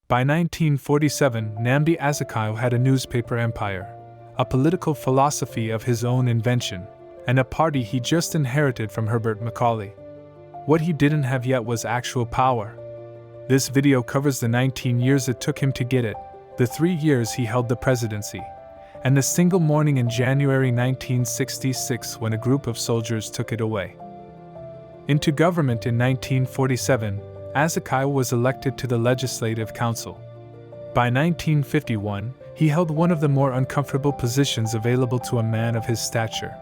By 1947, Nnamdi Azakayo had a newspaper empire, a political philosophy of his own invention, and a party he just inherited from Herbert Macaulay. What he didn't have yet was actual power. This video covers the 19 years it took him to get it, the 3 years he held the presidency, and the single morning in January 1966 when a group of soldiers took it away. Into government in 1947, Azakayo was elected to the Legislative Council. By 1951, he held one of the more uncomfortable positions available to a man of his stature,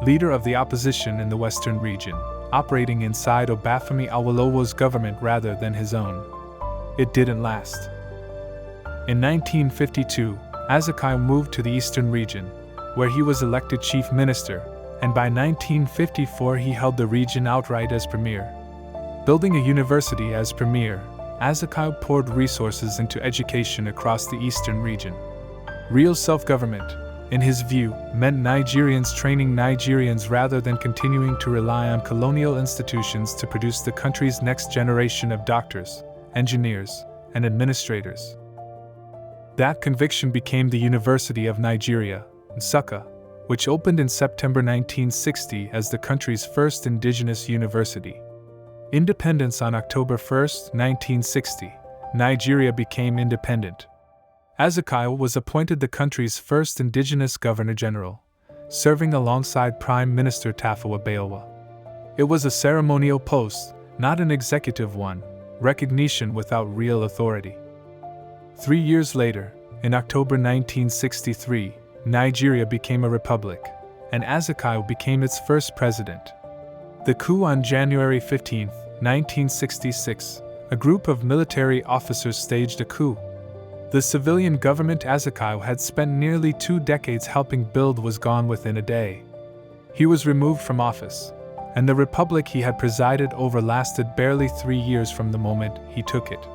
leader of the opposition in the Western region, operating inside Obafemi Awolowo's government rather than his own. It didn't last. In 1952, Azakayo moved to the Eastern region, where he was elected chief minister, and by 1954 he held the region outright as premier. Building a university as premier, Azakayo poured resources into education across the Eastern region. Real self-government, in his view, meant Nigerians training Nigerians rather than continuing to rely on colonial institutions to produce the country's next generation of doctors, engineers, and administrators. That conviction became the University of Nigeria, Nsukka, which opened in September 1960 as the country's first indigenous university. Independence on October 1, 1960, Nigeria became independent. Azakayo was appointed the country's first indigenous governor-general, serving alongside Prime Minister Tafawa Balewa. It was a ceremonial post, not an executive one, recognition without real authority. 3 years later, in October 1963, Nigeria became a republic, and Azakayo became its first president. The coup on January 15, 1966, a group of military officers staged a coup. The civilian government Azakayo had spent nearly 2 decades helping build was gone within a day. He was removed from office, and the republic he had presided over lasted barely 3 years from the moment he took it.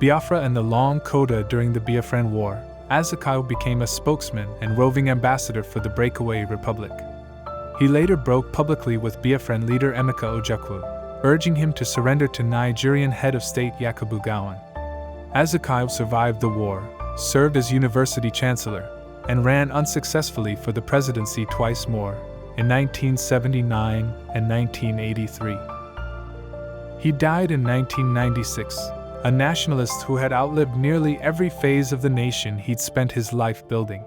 Biafra and the long coda during the Biafran War, Azakayo became a spokesman and roving ambassador for the breakaway republic. He later broke publicly with Biafran leader Emeka Ojukwu, urging him to surrender to Nigerian head of state Yakubu Gowon. Azakayo survived the war, served as university chancellor, and ran unsuccessfully for the presidency twice more, in 1979 and 1983. He died in 1996, a nationalist who had outlived nearly every phase of the nation he'd spent his life building.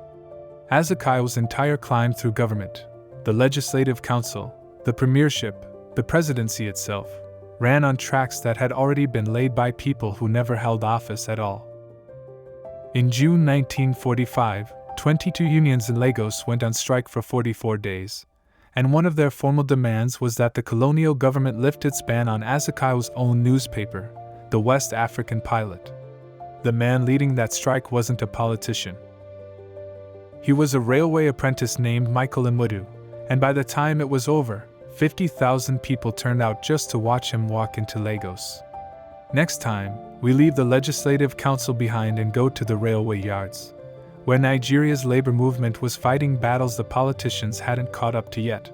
Azakayo's entire climb through government, the Legislative Council, the premiership, the presidency itself, ran on tracks that had already been laid by people who never held office at all. In June 1945, 22 unions in Lagos went on strike for 44 days, and one of their formal demands was that the colonial government lift its ban on Azakayo's own newspaper, the West African Pilot. The man leading that strike wasn't a politician. He was a railway apprentice named Michael Imudu, and by the time it was over, 50,000 people turned out just to watch him walk into Lagos. Next time, we leave the Legislative Council behind and go to the railway yards, where Nigeria's labor movement was fighting battles the politicians hadn't caught up to yet.